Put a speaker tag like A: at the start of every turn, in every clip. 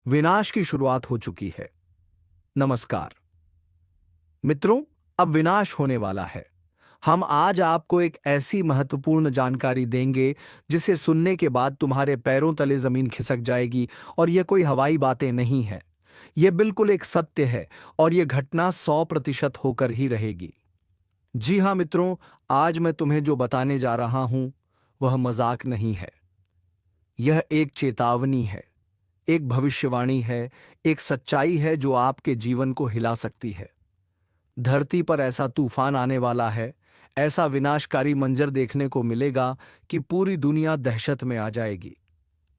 A: विनाश की शुरुआत हो चुकी है। नमस्कार मित्रों, अब विनाश होने वाला है। हम आज आपको एक ऐसी महत्वपूर्ण जानकारी देंगे जिसे सुनने के बाद तुम्हारे पैरों तले जमीन खिसक जाएगी। और यह कोई हवाई बातें नहीं है, यह बिल्कुल एक सत्य है और यह घटना 100% होकर ही रहेगी। जी हाँ मित्रों, आज मैं तुम्हें जो बताने जा रहा हूं वह मजाक नहीं है। यह एक चेतावनी है, एक भविष्यवाणी है, एक सच्चाई है जो आपके जीवन को हिला सकती है। धरती पर ऐसा तूफान आने वाला है, ऐसा विनाशकारी मंजर देखने को मिलेगा कि पूरी दुनिया दहशत में आ जाएगी।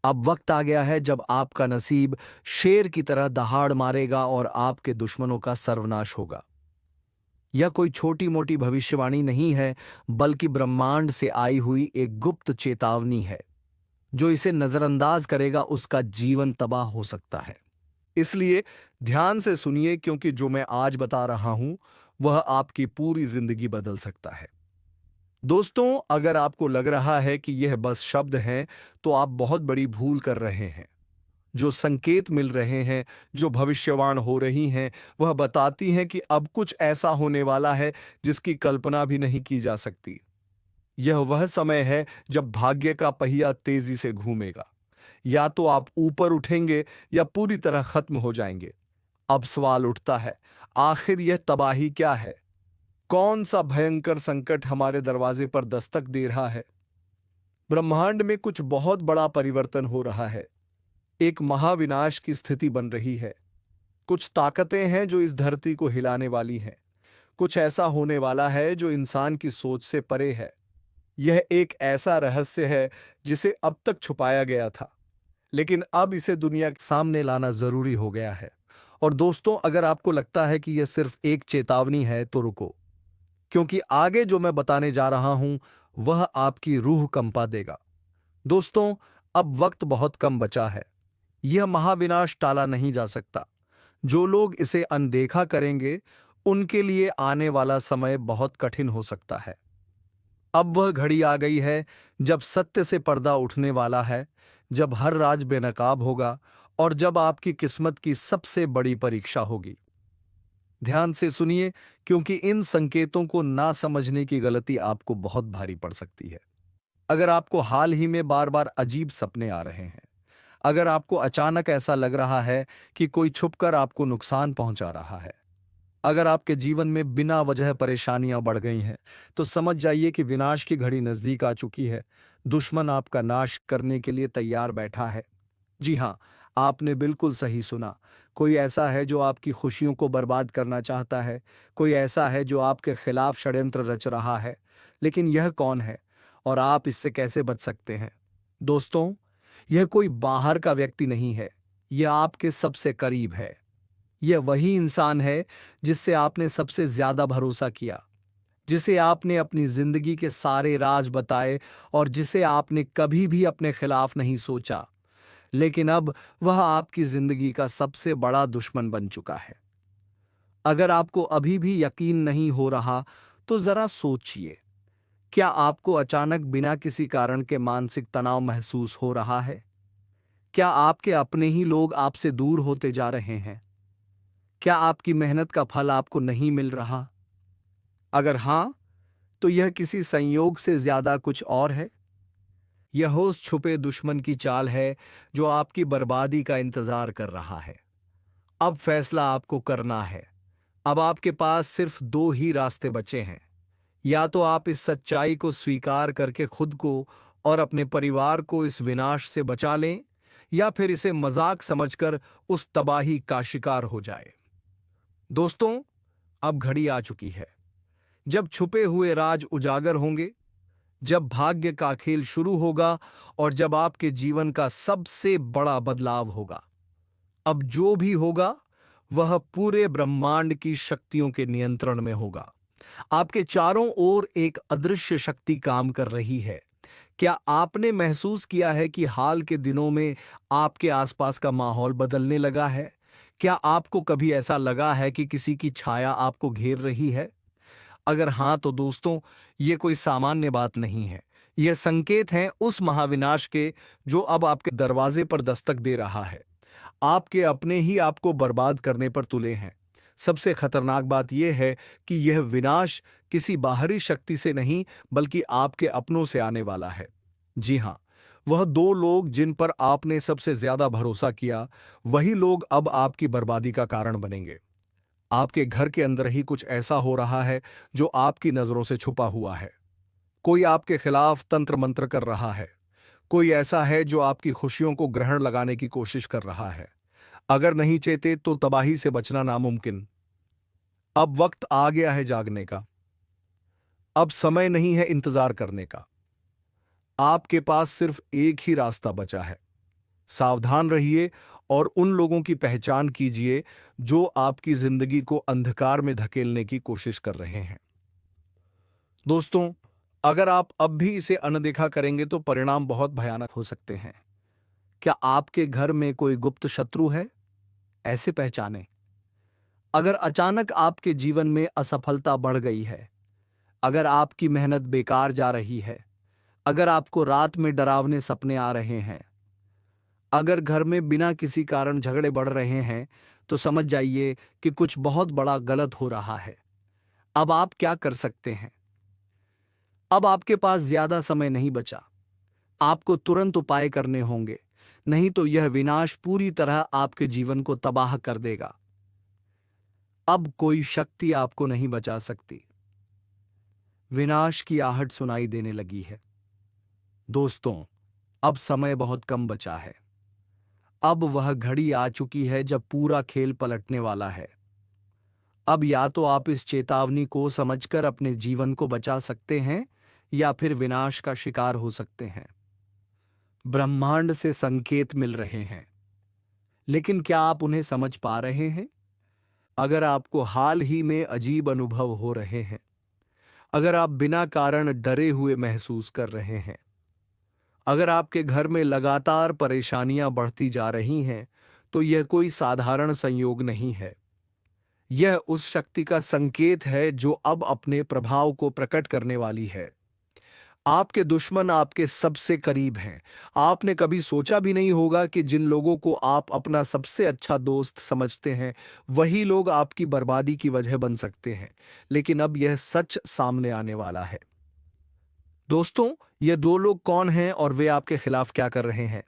A: अब वक्त आ गया है जब आपका नसीब शेर की तरह दहाड़ मारेगा और आपके दुश्मनों का सर्वनाश होगा। यह कोई छोटी मोटी भविष्यवाणी नहीं है, बल्कि ब्रह्मांड से आई हुई एक गुप्त चेतावनी है। जो इसे नजरअंदाज करेगा उसका जीवन तबाह हो सकता है। इसलिए ध्यान से सुनिए, क्योंकि जो मैं आज बता रहा हूं वह आपकी पूरी जिंदगी बदल सकता है। दोस्तों, अगर आपको लग रहा है कि यह बस शब्द हैं, तो आप बहुत बड़ी भूल कर रहे हैं। जो संकेत मिल रहे हैं, जो भविष्यवाणी हो रही हैं, वह बताती हैं कि अब कुछ ऐसा होने वाला है जिसकी कल्पना भी नहीं की जा सकती। यह वह समय है जब भाग्य का पहिया तेजी से घूमेगा। या तो आप ऊपर उठेंगे या पूरी तरह खत्म हो जाएंगे। अब सवाल उठता है, आखिर यह तबाही क्या है? कौन सा भयंकर संकट हमारे दरवाजे पर दस्तक दे रहा है? ब्रह्मांड में कुछ बहुत बड़ा परिवर्तन हो रहा है। एक महाविनाश की स्थिति बन रही है। कुछ ताकतें हैं जो इस धरती को हिलाने वाली हैं। कुछ ऐसा होने वाला है जो इंसान की सोच से परे है। यह एक ऐसा रहस्य है जिसे अब तक छुपाया गया था, लेकिन अब इसे दुनिया के सामने लाना जरूरी हो गया है। और दोस्तों, अगर आपको लगता है कि यह सिर्फ एक चेतावनी है तो रुको, क्योंकि आगे जो मैं बताने जा रहा हूं वह आपकी रूह कंपा देगा। दोस्तों, अब वक्त बहुत कम बचा है। यह महाविनाश टाला नहीं जा सकता। जो लोग इसे अनदेखा करेंगे उनके लिए आने वाला समय बहुत कठिन हो सकता है। अब वह घड़ी आ गई है जब सत्य से पर्दा उठने वाला है, जब हर राज बेनकाब होगा और जब आपकी किस्मत की सबसे बड़ी परीक्षा होगी। ध्यान से सुनिए, क्योंकि इन संकेतों को ना समझने की गलती आपको बहुत भारी पड़ सकती है। अगर आपको हाल ही में बार बार अजीब सपने आ रहे हैं, अगर आपको अचानक ऐसा लग रहा है कि कोई छुपकर आपको नुकसान पहुंचा रहा है, अगर आपके जीवन में बिना वजह परेशानियां बढ़ गई हैं, तो समझ जाइए कि विनाश की घड़ी नजदीक आ चुकी है। दुश्मन आपका नाश करने के लिए तैयार बैठा है। जी हाँ, आपने बिल्कुल सही सुना। कोई ऐसा है जो आपकी खुशियों को बर्बाद करना चाहता है। कोई ऐसा है जो आपके खिलाफ षड्यंत्र रच रहा है। लेकिन यह कौन है और आप इससे कैसे बच सकते हैं? दोस्तों, यह कोई बाहर का व्यक्ति नहीं है, यह आपके सबसे करीब है। यह वही इंसान है जिससे आपने सबसे ज्यादा भरोसा किया, जिसे आपने अपनी जिंदगी के सारे राज बताए और जिसे आपने कभी भी अपने खिलाफ नहीं सोचा। लेकिन अब वह आपकी जिंदगी का सबसे बड़ा दुश्मन बन चुका है। अगर आपको अभी भी यकीन नहीं हो रहा, तो जरा सोचिए, क्या आपको अचानक बिना किसी कारण के मानसिक तनाव महसूस हो रहा है? क्या आपके अपने ही लोग आपसे दूर होते जा रहे हैं? क्या आपकी मेहनत का फल आपको नहीं मिल रहा? अगर हां, तो यह किसी संयोग से ज्यादा कुछ और है। यह उस छुपे दुश्मन की चाल है जो आपकी बर्बादी का इंतजार कर रहा है। अब फैसला आपको करना है। अब आपके पास सिर्फ दो ही रास्ते बचे हैं। या तो आप इस सच्चाई को स्वीकार करके खुद को और अपने परिवार को इस विनाश से बचा लें, या फिर इसे मजाक समझकर उस तबाही का शिकार हो जाए। दोस्तों, अब घड़ी आ चुकी है जब छुपे हुए राज उजागर होंगे, जब भाग्य का खेल शुरू होगा और जब आपके जीवन का सबसे बड़ा बदलाव होगा। अब जो भी होगा वह पूरे ब्रह्मांड की शक्तियों के नियंत्रण में होगा। आपके चारों ओर एक अदृश्य शक्ति काम कर रही है। क्या आपने महसूस किया है कि हाल के दिनों में आपके आसपास का माहौल बदलने लगा है? क्या आपको कभी ऐसा लगा है कि किसी की छाया आपको घेर रही है? अगर हां, तो दोस्तों, ये कोई सामान्य बात नहीं है। यह संकेत है उस महाविनाश के जो अब आपके दरवाजे पर दस्तक दे रहा है। आपके अपने ही आपको बर्बाद करने पर तुले हैं। सबसे खतरनाक बात यह है कि यह विनाश किसी बाहरी शक्ति से नहीं, बल्कि आपके अपनों से आने वाला है। जी हाँ, वह दो लोग जिन पर आपने सबसे ज्यादा भरोसा किया, वही लोग अब आपकी बर्बादी का कारण बनेंगे। आपके घर के अंदर ही कुछ ऐसा हो रहा है जो आपकी नजरों से छुपा हुआ है। कोई आपके खिलाफ तंत्र मंत्र कर रहा है। कोई ऐसा है जो आपकी खुशियों को ग्रहण लगाने की कोशिश कर रहा है। अगर नहीं चेते तो तबाही से बचना नामुमकिन। अब वक्त आ गया है जागने का। अब समय नहीं है इंतजार करने का। आपके पास सिर्फ एक ही रास्ता बचा है। सावधान रहिए और उन लोगों की पहचान कीजिए जो आपकी जिंदगी को अंधकार में धकेलने की कोशिश कर रहे हैं। दोस्तों, अगर आप अब भी इसे अनदेखा करेंगे तो परिणाम बहुत भयानक हो सकते हैं। क्या आपके घर में कोई गुप्त शत्रु है? ऐसे पहचाने। अगर अचानक आपके जीवन में असफलता बढ़ गई है, अगर आपकी मेहनत बेकार जा रही है, अगर आपको रात में डरावने सपने आ रहे हैं, अगर घर में बिना किसी कारण झगड़े बढ़ रहे हैं, तो समझ जाइए कि कुछ बहुत बड़ा गलत हो रहा है। अब आप क्या कर सकते हैं? अब आपके पास ज्यादा समय नहीं बचा। आपको तुरंत उपाय करने होंगे, नहीं तो यह विनाश पूरी तरह आपके जीवन को तबाह कर देगा। अब कोई शक्ति आपको नहीं बचा सकती। विनाश की आहट सुनाई देने लगी है। दोस्तों, अब समय बहुत कम बचा है। अब वह घड़ी आ चुकी है जब पूरा खेल पलटने वाला है। अब या तो आप इस चेतावनी को समझकर अपने जीवन को बचा सकते हैं, या फिर विनाश का शिकार हो सकते हैं। ब्रह्मांड से संकेत मिल रहे हैं, लेकिन क्या आप उन्हें समझ पा रहे हैं? अगर आपको हाल ही में अजीब अनुभव हो रहे हैं, अगर आप बिना कारण डरे हुए महसूस कर रहे हैं, अगर आपके घर में लगातार परेशानियां बढ़ती जा रही हैं, तो यह कोई साधारण संयोग नहीं है। यह उस शक्ति का संकेत है जो अब अपने प्रभाव को प्रकट करने वाली है। आपके दुश्मन आपके सबसे करीब हैं। आपने कभी सोचा भी नहीं होगा कि जिन लोगों को आप अपना सबसे अच्छा दोस्त समझते हैं, वही लोग आपकी बर्बादी की वजह बन सकते हैं। लेकिन अब यह सच सामने आने वाला है। दोस्तों, ये दो लोग कौन हैं और वे आपके खिलाफ क्या कर रहे हैं?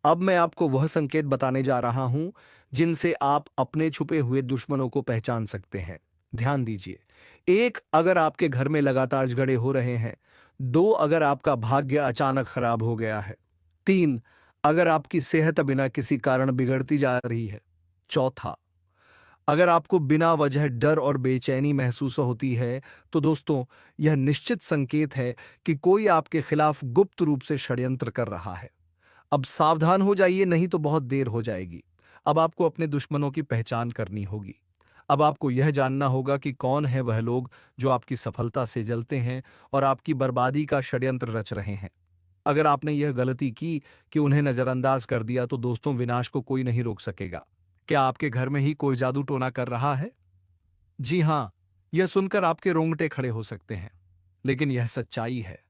A: अब मैं आपको वह संकेत बताने जा रहा हूं जिनसे आप अपने छुपे हुए दुश्मनों को पहचान सकते हैं। ध्यान दीजिए। एक, अगर आपके घर में लगातार झगड़े हो रहे हैं। दो, अगर आपका भाग्य अचानक खराब हो गया है। तीन, अगर आपकी सेहत बिना किसी कारण बिगड़ती जा रही है। चौथा, अगर आपको बिना वजह डर और बेचैनी महसूस होती है, तो दोस्तों, यह निश्चित संकेत है कि कोई आपके खिलाफ गुप्त रूप से षड्यंत्र कर रहा है। अब सावधान हो जाइए, नहीं तो बहुत देर हो जाएगी। अब आपको अपने दुश्मनों की पहचान करनी होगी। अब आपको यह जानना होगा कि कौन है वह लोग जो आपकी सफलता से जलते हैं और आपकी बर्बादी का षड्यंत्र रच रहे हैं। अगर आपने यह गलती की कि उन्हें नजरअंदाज कर दिया, तो दोस्तों, विनाश को कोई नहीं रोक सकेगा। क्या आपके घर में ही कोई जादू टोना कर रहा है? जी हाँ, यह सुनकर आपके रोंगटे खड़े हो सकते हैं, लेकिन यह सच्चाई है।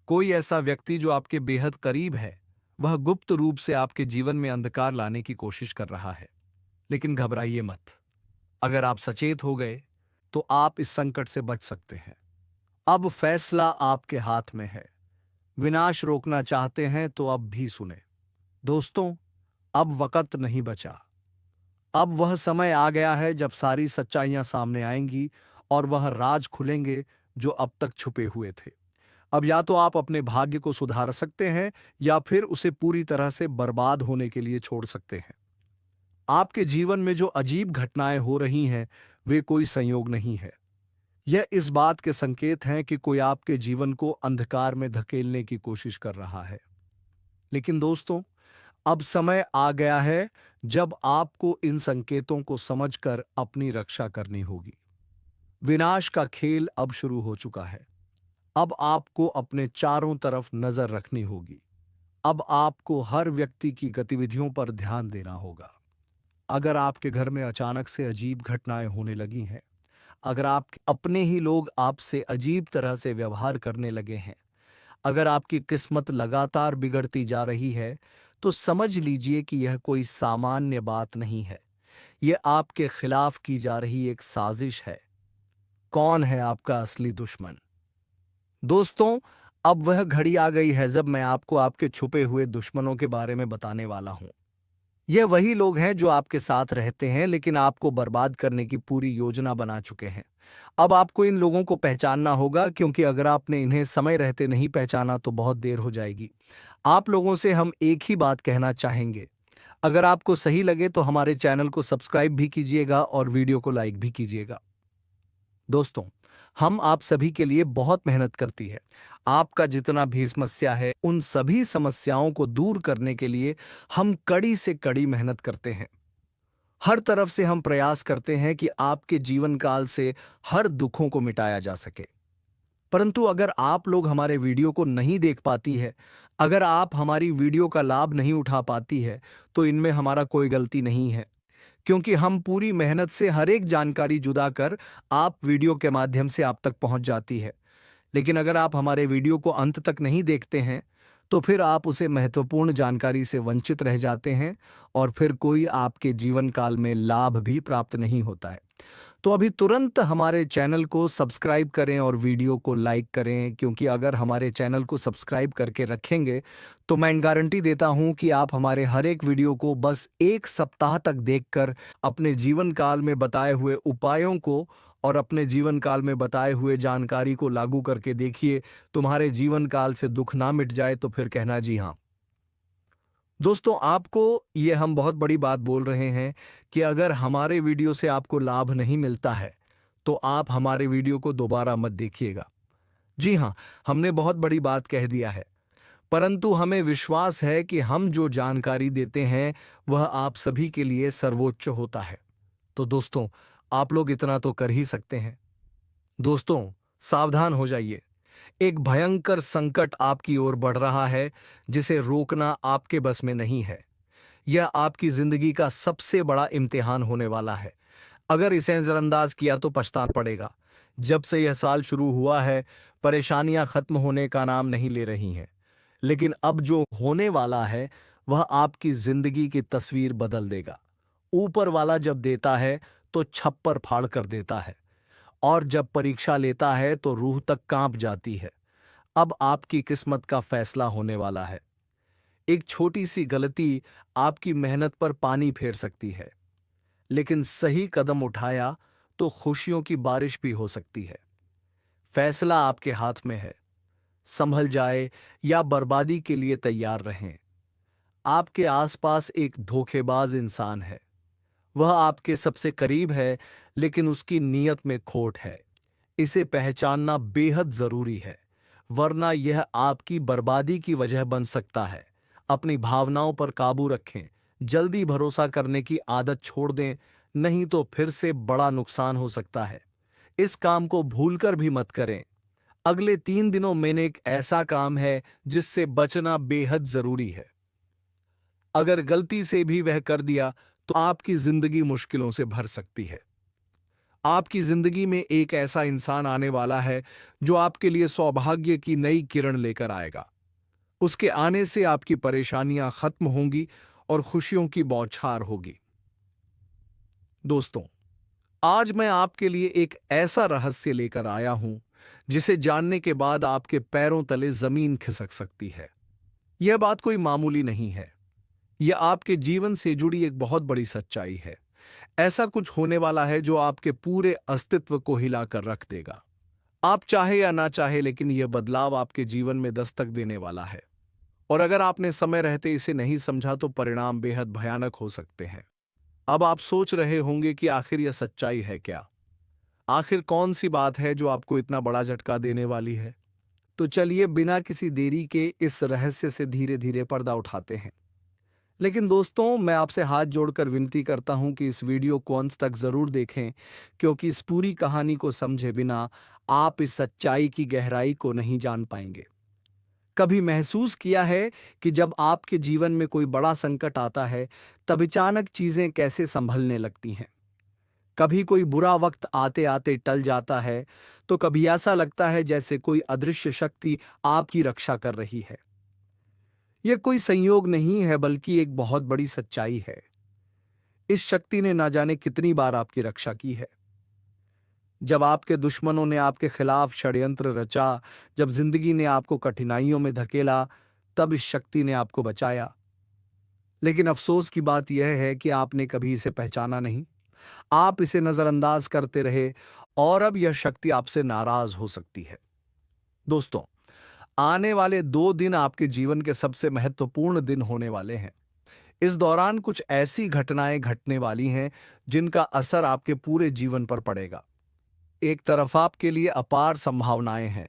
A: कोई ऐसा व्यक्ति जो आपके बेहद करीब है, वह गुप्त रूप से आपके जीवन में अंधकार लाने की कोशिश कर रहा है। लेकिन घबराइए मत। अगर आप सचेत हो गए, तो आप इस संकट से बच सकते हैं। अब फैसला आपके हाथ में है। विनाश रोकना चाहते हैं तो अब भी सुने। दोस्तों, अब वक्त नहीं बचा। अब वह समय आ गया है जब सारी सच्चाइयां सामने आएंगी और वह राज खुलेंगे जो अब तक छुपे हुए थे। अब या तो आप अपने भाग्य को सुधार सकते हैं, या फिर उसे पूरी तरह से बर्बाद होने के लिए छोड़ सकते हैं। आपके जीवन में जो अजीब घटनाएं हो रही हैं, वे कोई संयोग नहीं है। यह इस बात के संकेत हैं कि कोई आपके जीवन को अंधकार में धकेलने की कोशिश कर रहा है। लेकिन दोस्तों, अब समय आ गया है जब आपको इन संकेतों को समझकर अपनी रक्षा करनी होगी। विनाश का खेल अब शुरू हो चुका है। अब आपको अपने चारों तरफ नजर रखनी होगी। अब आपको हर व्यक्ति की गतिविधियों पर ध्यान देना होगा। अगर आपके घर में अचानक से अजीब घटनाएं होने लगी हैं, अगर आप अपने ही लोग आपसे अजीब तरह से व्यवहार करने लगे हैं, अगर आपकी किस्मत लगातार बिगड़ती जा रही है, तो समझ लीजिए कि यह कोई सामान्य बात नहीं है। यह आपके खिलाफ की जा रही एक साजिश है। कौन है आपका असली दुश्मन? दोस्तों, अब वह घड़ी आ गई है जब मैं आपको आपके छुपे हुए दुश्मनों के बारे में बताने वाला हूं। यह वही लोग हैं जो आपके साथ रहते हैं लेकिन आपको बर्बाद करने की पूरी योजना बना चुके हैं। अब आपको इन लोगों को पहचानना होगा, क्योंकि अगर आपने इन्हें समय रहते नहीं पहचाना तो बहुत देर हो जाएगी। आप लोगों से हम एक ही बात कहना चाहेंगे। अगर आपको सही लगे तो हमारे चैनल को सब्सक्राइब भी कीजिएगा और वीडियो को लाइक भी कीजिएगा। दोस्तों, हम आप सभी के लिए बहुत मेहनत करती है। आपका जितना भी समस्या है, उन सभी समस्याओं को दूर करने के लिए हम कड़ी से कड़ी मेहनत करते हैं। हर तरफ से हम प्रयास करते हैं कि आपके जीवन काल से हर दुखों को मिटाया जा सके। परंतु अगर आप लोग हमारे वीडियो को नहीं देख पाती है, अगर आप हमारी वीडियो का लाभ नहीं उठा पाती है, तो इनमें हमारा कोई गलती नहीं है, क्योंकि हम पूरी मेहनत से हर एक जानकारी जुदा कर आप वीडियो के माध्यम से आप तक पहुंच जाती है। लेकिन अगर आप हमारे वीडियो को अंत तक नहीं देखते हैं, तो फिर आप उसे महत्वपूर्ण जानकारी से वंचित रह जाते हैं और फिर कोई आपके जीवन काल में लाभ भी प्राप्त नहीं होता है। तो अभी तुरंत हमारे चैनल को सब्सक्राइब करें और वीडियो को लाइक करें, क्योंकि अगर हमारे चैनल को सब्सक्राइब करके रखेंगे तो मैं गारंटी देता हूं कि आप हमारे हर एक वीडियो को बस 1 सप्ताह तक देखकर अपने जीवन काल में बताए हुए उपायों को और अपने जीवन काल में बताए हुए जानकारी को लागू करके देखिए। तुम्हारे जीवन काल से दुख ना मिट जाए तो फिर कहना जी हाँ। दोस्तों, आपको ये हम बहुत बड़ी बात बोल रहे हैं कि अगर हमारे वीडियो से आपको लाभ नहीं मिलता है तो आप हमारे वीडियो को दोबारा मत देखिएगा। जी हाँ, हमने बहुत बड़ी बात कह दिया है, परंतु हमें विश्वास है कि हम जो जानकारी देते हैं वह आप सभी के लिए सर्वोच्च होता है। तो दोस्तों, आप लोग इतना तो कर ही सकते हैं। दोस्तों, सावधान हो जाइए। एक भयंकर संकट आपकी ओर बढ़ रहा है जिसे रोकना आपके बस में नहीं है। यह आपकी जिंदगी का सबसे बड़ा इम्तिहान होने वाला है। अगर इसे नजरअंदाज किया तो पछताना पड़ेगा। जब से यह साल शुरू हुआ है, परेशानियां खत्म होने का नाम नहीं ले रही हैं। लेकिन अब जो होने वाला है वह आपकी जिंदगी की तस्वीर बदल देगा। ऊपर वाला जब देता है तो छप्पर फाड़ कर देता है, और जब परीक्षा लेता है तो रूह तक कांप जाती है। अब आपकी किस्मत का फैसला होने वाला है। एक छोटी सी गलती आपकी मेहनत पर पानी फेर सकती है, लेकिन सही कदम उठाया तो खुशियों की बारिश भी हो सकती है। फैसला आपके हाथ में है। संभल जाए या बर्बादी के लिए तैयार रहें। आपके आसपास एक धोखेबाज इंसान है। वह आपके सबसे करीब है, लेकिन उसकी नीयत में खोट है। इसे पहचानना बेहद जरूरी है, वरना यह आपकी बर्बादी की वजह बन सकता है। अपनी भावनाओं पर काबू रखें। जल्दी भरोसा करने की आदत छोड़ दें, नहीं तो फिर से बड़ा नुकसान हो सकता है। इस काम को भूलकर भी मत करें। अगले 3 दिनों में एक ऐसा काम है जिससे बचना बेहद जरूरी है। अगर गलती से भी वह कर दिया तो आपकी जिंदगी मुश्किलों से भर सकती है। आपकी जिंदगी में एक ऐसा इंसान आने वाला है जो आपके लिए सौभाग्य की नई किरण लेकर आएगा। उसके आने से आपकी परेशानियां खत्म होंगी और खुशियों की बौछार होगी। दोस्तों, आज मैं आपके लिए एक ऐसा रहस्य लेकर आया हूं जिसे जानने के बाद आपके पैरों तले जमीन खिसक सकती है। यह बात कोई मामूली नहीं है। यह आपके जीवन से जुड़ी एक बहुत बड़ी सच्चाई है। ऐसा कुछ होने वाला है जो आपके पूरे अस्तित्व को हिलाकर रख देगा। आप चाहे या ना चाहे, लेकिन यह बदलाव आपके जीवन में दस्तक देने वाला है। और अगर आपने समय रहते इसे नहीं समझा तो परिणाम बेहद भयानक हो सकते हैं। अब आप सोच रहे होंगे कि आखिर यह सच्चाई है क्या? आखिर कौन सी बात है जो आपको इतना बड़ा झटका देने वाली है? तो चलिए बिना किसी देरी के इस रहस्य से धीरे धीरे पर्दा उठाते हैं। लेकिन दोस्तों, मैं आपसे हाथ जोड़कर विनती करता हूं कि इस वीडियो को अंत तक जरूर देखें, क्योंकि इस पूरी कहानी को समझे बिना आप इस सच्चाई की गहराई को नहीं जान पाएंगे। कभी महसूस किया है कि जब आपके जीवन में कोई बड़ा संकट आता है तब अचानक चीजें कैसे संभलने लगती हैं? कभी कोई बुरा वक्त आते आते टल जाता है, तो कभी ऐसा लगता है जैसे कोई अदृश्य शक्ति आपकी रक्षा कर रही है। यह कोई संयोग नहीं है बल्कि एक बहुत बड़ी सच्चाई है। इस शक्ति ने ना जाने कितनी बार आपकी रक्षा की है। जब आपके दुश्मनों ने आपके खिलाफ षड्यंत्र रचा, जब जिंदगी ने आपको कठिनाइयों में धकेला, तब इस शक्ति ने आपको बचाया। लेकिन अफसोस की बात यह है कि आपने कभी इसे पहचाना नहीं। आप इसे नजरअंदाज करते रहे और अब यह शक्ति आपसे नाराज हो सकती है। दोस्तों, आने वाले 2 दिन आपके जीवन के सबसे महत्वपूर्ण दिन होने वाले हैं। इस दौरान कुछ ऐसी घटनाएं घटने वाली हैं जिनका असर आपके पूरे जीवन पर पड़ेगा। एक तरफ आपके लिए अपार संभावनाएं हैं।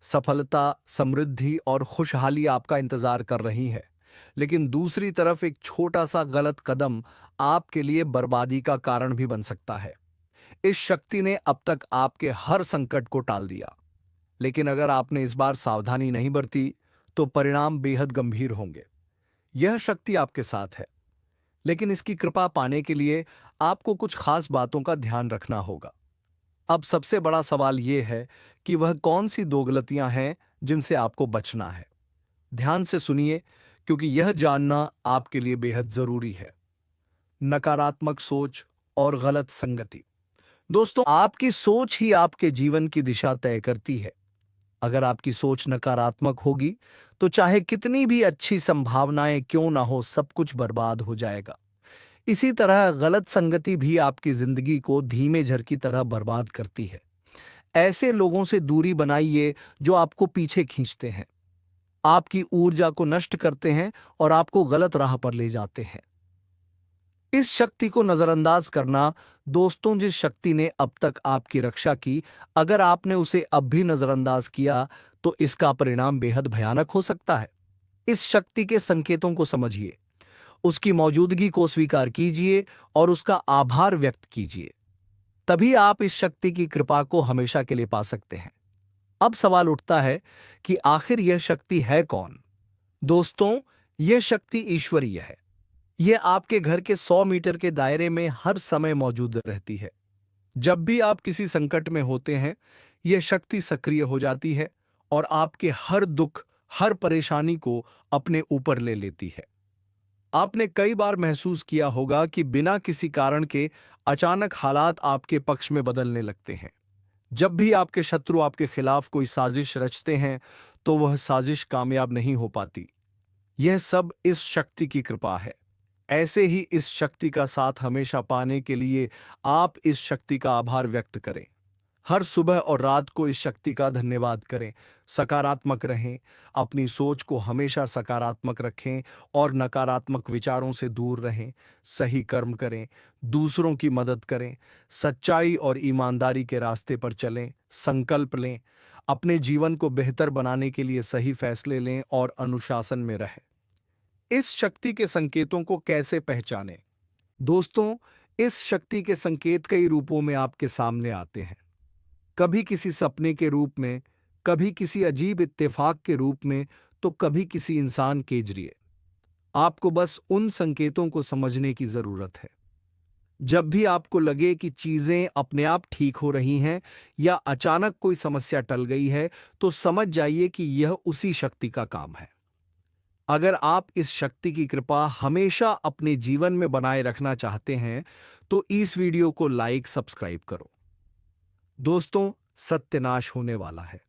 A: सफलता, समृद्धि और खुशहाली आपका इंतजार कर रही है। लेकिन दूसरी तरफ एक छोटा सा गलत कदम आपके लिए बर्बादी का कारण भी बन सकता है। इस शक्ति ने अब तक आपके हर संकट को टाल दिया, लेकिन अगर आपने इस बार सावधानी नहीं बरती तो परिणाम बेहद गंभीर होंगे। यह शक्ति आपके साथ है, लेकिन इसकी कृपा पाने के लिए आपको कुछ खास बातों का ध्यान रखना होगा। अब सबसे बड़ा सवाल यह है कि वह कौन सी 2 गलतियां हैं जिनसे आपको बचना है। ध्यान से सुनिए, क्योंकि यह जानना आपके लिए बेहद जरूरी है। नकारात्मक सोच और गलत संगति। दोस्तों, आपकी सोच ही आपके जीवन की दिशा तय करती है। अगर आपकी सोच नकारात्मक होगी तो चाहे कितनी भी अच्छी संभावनाएं क्यों ना हो, सब कुछ बर्बाद हो जाएगा। इसी तरह गलत संगति भी आपकी जिंदगी को धीमे झर की तरह बर्बाद करती है। ऐसे लोगों से दूरी बनाइए जो आपको पीछे खींचते हैं, आपकी ऊर्जा को नष्ट करते हैं और आपको गलत राह पर ले जाते हैं। इस शक्ति को नजरअंदाज करना। दोस्तों, जिस शक्ति ने अब तक आपकी रक्षा की, अगर आपने उसे अब भी नजरअंदाज किया तो इसका परिणाम बेहद भयानक हो सकता है। इस शक्ति के संकेतों को समझिए, उसकी मौजूदगी को स्वीकार कीजिए और उसका आभार व्यक्त कीजिए। तभी आप इस शक्ति की कृपा को हमेशा के लिए पा सकते हैं। अब सवाल उठता है कि आखिर यह शक्ति है कौन? दोस्तों, यह शक्ति ईश्वरीय है। यह आपके घर के 100 मीटर के दायरे में हर समय मौजूद रहती है। जब भी आप किसी संकट में होते हैं, यह शक्ति सक्रिय हो जाती है और आपके हर दुख, हर परेशानी को अपने ऊपर ले लेती है। आपने कई बार महसूस किया होगा कि बिना किसी कारण के अचानक हालात आपके पक्ष में बदलने लगते हैं। जब भी आपके शत्रु आपके खिलाफ कोई साजिश रचते हैं, तो वह साजिश कामयाब नहीं हो पाती। यह सब इस शक्ति की कृपा है। ऐसे ही इस शक्ति का साथ हमेशा पाने के लिए आप इस शक्ति का आभार व्यक्त करें। हर सुबह और रात को इस शक्ति का धन्यवाद करें। सकारात्मक रहें, अपनी सोच को हमेशा सकारात्मक रखें और नकारात्मक विचारों से दूर रहें। सही कर्म करें, दूसरों की मदद करें, सच्चाई और ईमानदारी के रास्ते पर चलें, संकल्प लें, अपने जीवन को बेहतर बनाने के लिए सही फैसले लें और अनुशासन में रहें। इस शक्ति के संकेतों को कैसे पहचानें? दोस्तों, इस शक्ति के संकेत कई रूपों में आपके सामने आते हैं। कभी किसी सपने के रूप में, कभी किसी अजीब इत्तेफाक के रूप में, तो कभी किसी इंसान के जरिए। आपको बस उन संकेतों को समझने की जरूरत है। जब भी आपको लगे कि चीजें अपने आप ठीक हो रही हैं या अचानक कोई समस्या टल गई है, तो समझ जाइए कि यह उसी शक्ति का काम है। अगर आप इस शक्ति की कृपा हमेशा अपने जीवन में बनाए रखना चाहते हैं, तो इस वीडियो को लाइक, सब्सक्राइब करो। दोस्तों, सत्यानाश होने वाला है।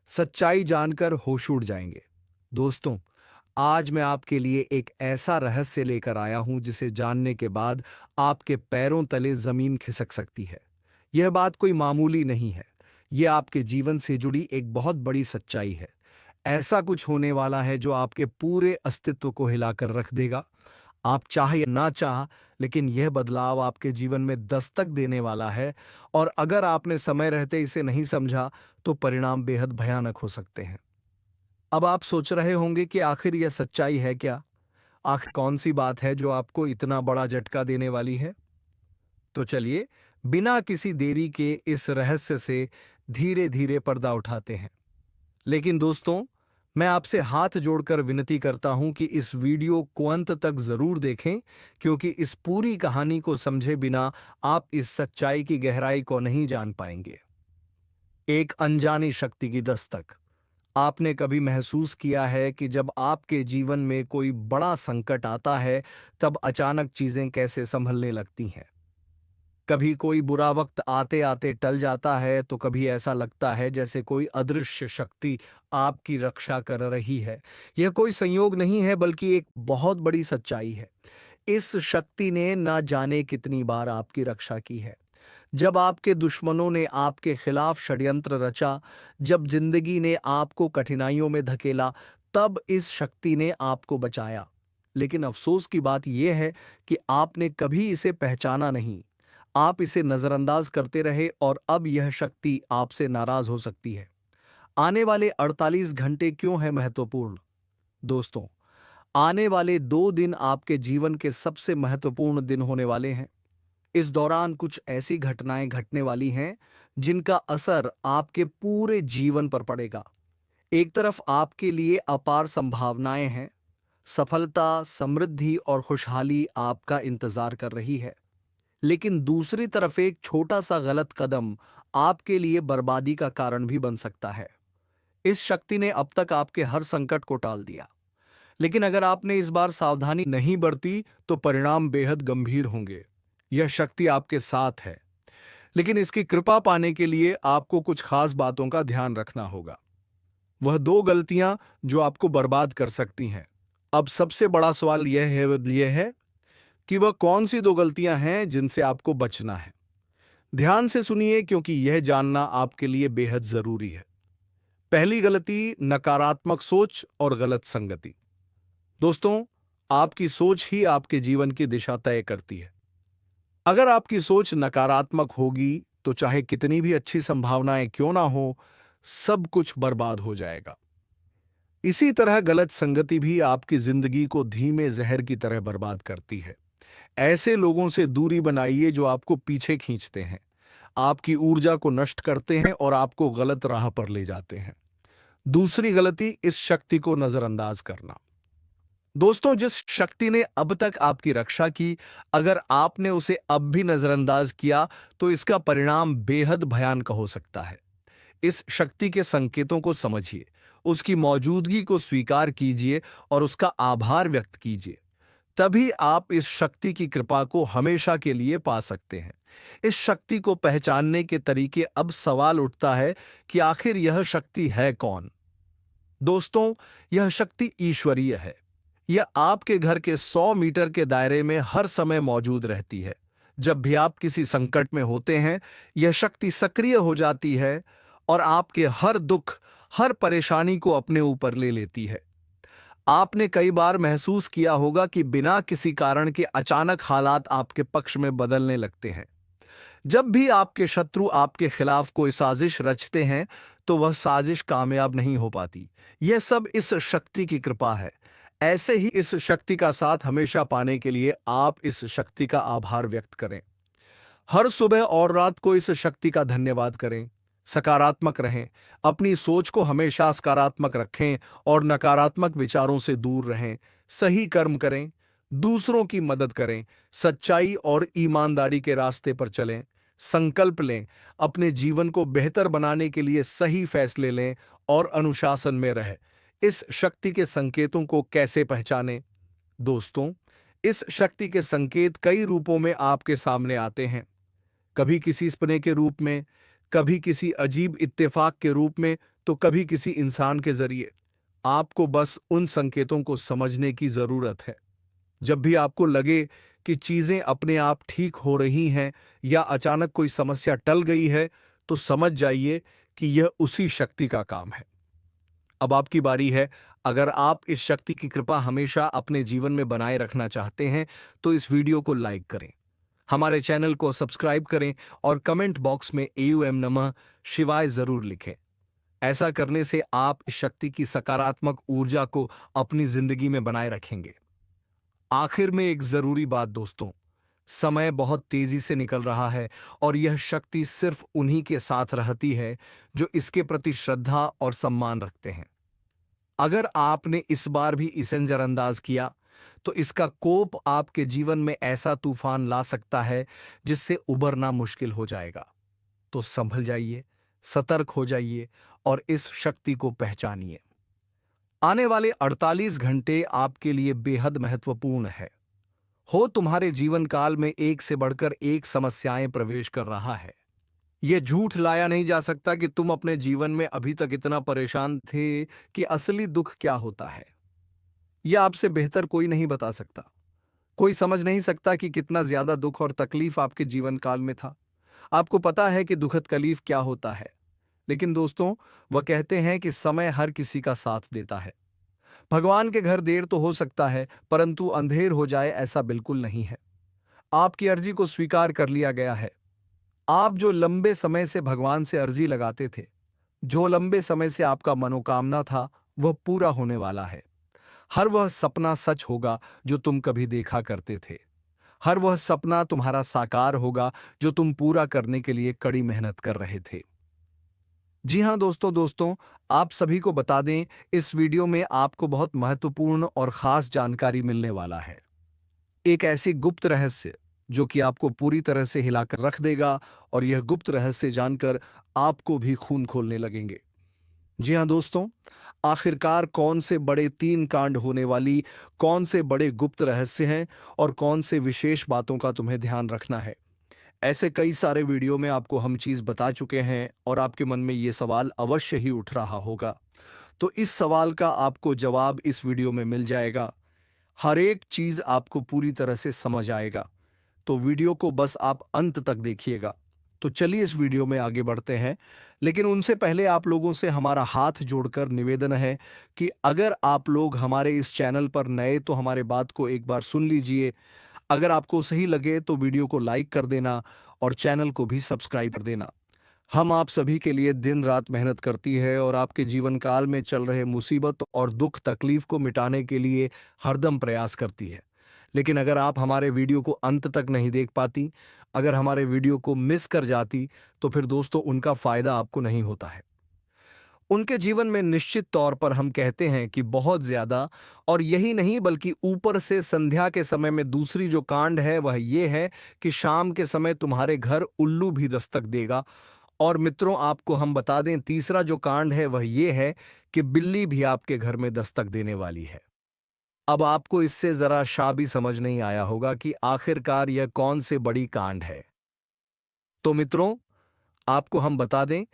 A: सच्चाई जानकर होश उड़ जाएंगे। दोस्तों, आज मैं आपके लिए एक ऐसा रहस्य लेकर आया हूं जिसे जानने के बाद आपके पैरों तले जमीन खिसक सकती है। यह बात कोई मामूली नहीं है। यह आपके जीवन से जुड़ी एक बहुत बड़ी सच्चाई है। ऐसा कुछ होने वाला है जो आपके पूरे अस्तित्व को हिलाकर रख देगा। आप चाह या ना चाह, लेकिन यह बदलाव आपके जीवन में दस्तक देने वाला है, और अगर आपने समय रहते इसे नहीं समझा तो परिणाम बेहद भयानक हो सकते हैं। अब आप सोच रहे होंगे कि आखिर यह सच्चाई है क्या? आखिर कौन सी बात है जो आपको इतना बड़ा झटका देने वाली है? तो चलिए, बिना किसी देरी के इस रहस्य से धीरे धीरे पर्दा उठाते हैं। लेकिन दोस्तों, मैं आपसे हाथ जोड़कर विनती करता हूं कि इस वीडियो को अंत तक जरूर देखें, क्योंकि इस पूरी कहानी को समझे बिना आप इस सच्चाई की गहराई को नहीं जान पाएंगे। एक अनजानी शक्ति की दस्तक। आपने कभी महसूस किया है कि जब आपके जीवन में कोई बड़ा संकट आता है, तब अचानक चीजें कैसे संभलने लगती हैं? कभी कोई बुरा वक्त आते आते टल जाता है, तो कभी ऐसा लगता है जैसे कोई अदृश्य शक्ति आपकी रक्षा कर रही है। यह कोई संयोग नहीं है, बल्कि एक बहुत बड़ी सच्चाई है। इस शक्ति ने ना जाने कितनी बार आपकी रक्षा की है। जब आपके दुश्मनों ने आपके खिलाफ षड्यंत्र रचा, जब जिंदगी ने आपको कठिनाइयों में धकेला, तब इस शक्ति ने आपको बचाया। लेकिन अफसोस की बात यह है कि आपने कभी इसे पहचाना नहीं। आप इसे नजरअंदाज करते रहे और अब यह शक्ति आपसे नाराज हो सकती है। आने वाले 48 घंटे क्यों है महत्वपूर्ण? दोस्तों, आने वाले 2 दिन आपके जीवन के सबसे महत्वपूर्ण दिन होने वाले हैं। इस दौरान कुछ ऐसी घटनाएं घटने वाली हैं जिनका असर आपके पूरे जीवन पर पड़ेगा। एक तरफ आपके लिए अपार संभावनाएं हैं, सफलता, समृद्धि और खुशहाली आपका इंतजार कर रही है। लेकिन दूसरी तरफ एक छोटा सा गलत कदम आपके लिए बर्बादी का कारण भी बन सकता है। इस शक्ति ने अब तक आपके हर संकट को टाल दिया, लेकिन अगर आपने इस बार सावधानी नहीं बरती तो परिणाम बेहद गंभीर होंगे। यह शक्ति आपके साथ है, लेकिन इसकी कृपा पाने के लिए आपको कुछ खास बातों का ध्यान रखना होगा। वह 2 गलतियां जो आपको बर्बाद कर सकती हैं। अब सबसे बड़ा सवाल यह है कि वह कौन सी 2 गलतियां हैं जिनसे आपको बचना है। ध्यान से सुनिए, क्योंकि यह जानना आपके लिए बेहद जरूरी है। पहली गलती, नकारात्मक सोच और गलत संगति। दोस्तों, आपकी सोच ही आपके जीवन की दिशा तय करती है। अगर आपकी सोच नकारात्मक होगी, तो चाहे कितनी भी अच्छी संभावनाएं क्यों ना हो, सब कुछ बर्बाद हो जाएगा। इसी तरह गलत संगति भी आपकी जिंदगी को धीमे जहर की तरह बर्बाद करती है। ऐसे लोगों से दूरी बनाइए जो आपको पीछे खींचते हैं, आपकी ऊर्जा को नष्ट करते हैं और आपको गलत राह पर ले जाते हैं। दूसरी गलती, इस शक्ति को नजरअंदाज करना। दोस्तों, जिस शक्ति ने अब तक आपकी रक्षा की, अगर आपने उसे अब भी नजरअंदाज किया, तो इसका परिणाम बेहद भयानक हो सकता है। इस शक्ति के संकेतों को समझिए, उसकी मौजूदगी को स्वीकार कीजिए और उसका आभार व्यक्त कीजिए। तभी आप इस शक्ति की कृपा को हमेशा के लिए पा सकते हैं। इस शक्ति को पहचानने के तरीके, अब सवाल उठता है कि आखिर यह शक्ति है कौन? दोस्तों, यह शक्ति ईश्वरीय है। यह आपके घर के 100 मीटर के दायरे में हर समय मौजूद रहती है। जब भी आप किसी संकट में होते हैं, यह शक्ति सक्रिय हो जाती है और आपके हर दुख, हर परेशानी को अपने ऊपर ले लेती है। आपने कई बार महसूस किया होगा कि बिना किसी कारण के अचानक हालात आपके पक्ष में बदलने लगते हैं। जब भी आपके शत्रु आपके खिलाफ कोई साजिश रचते हैं, तो वह साजिश कामयाब नहीं हो पाती। यह सब इस शक्ति की कृपा है। ऐसे ही इस शक्ति का साथ हमेशा पाने के लिए आप इस शक्ति का आभार व्यक्त करें। हर सुबह और रात को इस शक्ति का धन्यवाद करें। सकारात्मक रहें, अपनी सोच को हमेशा सकारात्मक रखें और नकारात्मक विचारों से दूर रहें। सही कर्म करें, दूसरों की मदद करें, सच्चाई और ईमानदारी के रास्ते पर चलें। संकल्प लें, अपने जीवन को बेहतर बनाने के लिए सही फैसले लें और अनुशासन में रहें। इस शक्ति के संकेतों को कैसे पहचानें? दोस्तों, इस शक्ति के संकेत कई रूपों में आपके सामने आते हैं। कभी किसी सपने के रूप में, कभी किसी अजीब इत्तेफाक के रूप में, तो कभी किसी इंसान के जरिए। आपको बस उन संकेतों को समझने की जरूरत है। जब भी आपको लगे कि चीजें अपने आप ठीक हो रही हैं या अचानक कोई समस्या टल गई है, तो समझ जाइए कि यह उसी शक्ति का काम है। अब आपकी बारी है। अगर आप इस शक्ति की कृपा हमेशा अपने जीवन में बनाए रखना चाहते हैं, तो इस वीडियो को लाइक करें, हमारे चैनल को सब्सक्राइब करें और कमेंट बॉक्स में एयूएम नमः शिवाय जरूर लिखें। ऐसा करने से आप इस शक्ति की सकारात्मक ऊर्जा को अपनी जिंदगी में बनाए रखेंगे। आखिर में एक जरूरी बात दोस्तों, समय बहुत तेजी से निकल रहा है और यह शक्ति सिर्फ उन्हीं के साथ रहती है जो इसके प्रति श्रद्धा और सम्मान रखते हैं। अगर आपने इस बार भी इसे नजरअंदाज किया, तो इसका कोप आपके जीवन में ऐसा तूफान ला सकता है जिससे उबरना मुश्किल हो जाएगा। तो संभल जाइए, सतर्क हो जाइए और इस शक्ति को पहचानिए। आने वाले 48 घंटे आपके लिए बेहद महत्वपूर्ण है। हो तुम्हारे जीवन काल में एक से बढ़कर एक समस्याएं प्रवेश कर रहा है। यह झूठ लाया नहीं जा सकता कि तुम अपने जीवन में अभी तक इतना परेशान थे कि असली दुख क्या होता है। यह आपसे बेहतर कोई नहीं बता सकता। कोई समझ नहीं सकता कि कितना ज्यादा दुख और तकलीफ आपके जीवन काल में था। आपको पता है कि दुखद तकलीफ क्या होता है, लेकिन दोस्तों, वह कहते हैं कि समय हर किसी का साथ देता है। भगवान के घर देर तो हो सकता है, परंतु अंधेर हो जाए ऐसा बिल्कुल नहीं है। आपकी अर्जी को स्वीकार कर लिया गया है। आप जो लंबे समय से भगवान से अर्जी लगाते थे, जो लंबे समय से आपका मनोकामना था, वह पूरा होने वाला है। हर वह सपना सच होगा जो तुम कभी देखा करते थे। हर वह सपना तुम्हारा साकार होगा जो तुम पूरा करने के लिए कड़ी मेहनत कर रहे थे। जी हाँ दोस्तों, आप सभी को बता दें, इस वीडियो में आपको बहुत महत्वपूर्ण और खास जानकारी मिलने वाला है। एक ऐसी गुप्त रहस्य जो कि आपको पूरी तरह से हिलाकर रख देगा, और यह गुप्त रहस्य जानकर आपको भी खून खोलने लगेंगे। जी हाँ दोस्तों, आखिरकार कौन से बड़े 3 कांड होने वाली, कौन से बड़े गुप्त रहस्य हैं और कौन से विशेष बातों का तुम्हें ध्यान रखना है। ऐसे कई सारे वीडियो में आपको हम चीज बता चुके हैं और आपके मन में ये सवाल अवश्य ही उठ रहा होगा। तो इस सवाल का आपको जवाब इस वीडियो में मिल जाएगा। हर एक चीज आपको पूरी तरह से समझ आएगा। तो वीडियो को बस आप अंत तक देखिएगा। तो चलिए इस वीडियो में आगे बढ़ते हैं, लेकिन उनसे पहले आप लोगों से हमारा हाथ जोड़कर निवेदन है कि अगर आप लोग हमारे इस चैनल पर नए तो हमारे बात को एक बार सुन लीजिए। अगर आपको सही लगे तो वीडियो को लाइक कर देना और चैनल को भी सब्सक्राइब कर देना। हम आप सभी के लिए दिन रात मेहनत करती है और आपके जीवन काल में चल रहे मुसीबत और दुख तकलीफ को मिटाने के लिए हरदम प्रयास करती है। लेकिन अगर आप हमारे वीडियो को अंत तक नहीं देख पाती, अगर हमारे वीडियो को मिस कर जाती, तो फिर दोस्तों उनका फायदा आपको नहीं होता है। उनके जीवन में निश्चित तौर पर हम कहते हैं कि बहुत ज्यादा, और यही नहीं बल्कि ऊपर से संध्या के समय में दूसरी जो कांड है वह ये है कि शाम के समय तुम्हारे घर उल्लू भी दस्तक देगा। और मित्रों, आपको हम बता दें, तीसरा जो कांड है वह ये है कि बिल्ली भी आपके घर में दस्तक देने वाली है। अब आपको इससे जरा शा भी समझ नहीं आया होगा कि आखिरकार यह कौन से बड़ी कांड है। तो मित्रों, आपको हम बता दें,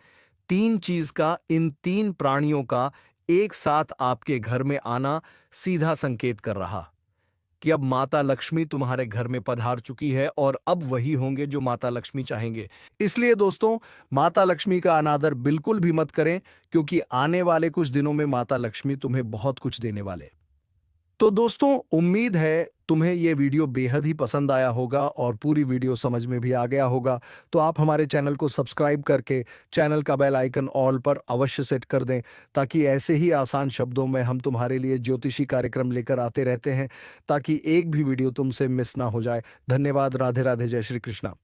A: 3 चीज का, इन 3 प्राणियों का एक साथ आपके घर में आना सीधा संकेत कर रहा कि अब माता लक्ष्मी तुम्हारे घर में पधार चुकी है, और अब वही होंगे जो माता लक्ष्मी चाहेंगे। इसलिए दोस्तों, माता लक्ष्मी का अनादर बिल्कुल भी मत करें, क्योंकि आने वाले कुछ दिनों में माता लक्ष्मी तुम्हें बहुत कुछ देने वाले। तो दोस्तों, उम्मीद है तुम्हें यह वीडियो बेहद ही पसंद आया होगा और पूरी वीडियो समझ में भी आ गया होगा। तो आप हमारे चैनल को सब्सक्राइब करके चैनल का बेल आइकन ऑल पर अवश्य सेट कर दें, ताकि ऐसे ही आसान शब्दों में हम तुम्हारे लिए ज्योतिषी कार्यक्रम लेकर आते रहते हैं, ताकि एक भी वीडियो तुमसे मिस ना हो जाए। धन्यवाद। राधे राधे। जय श्री कृष्णा।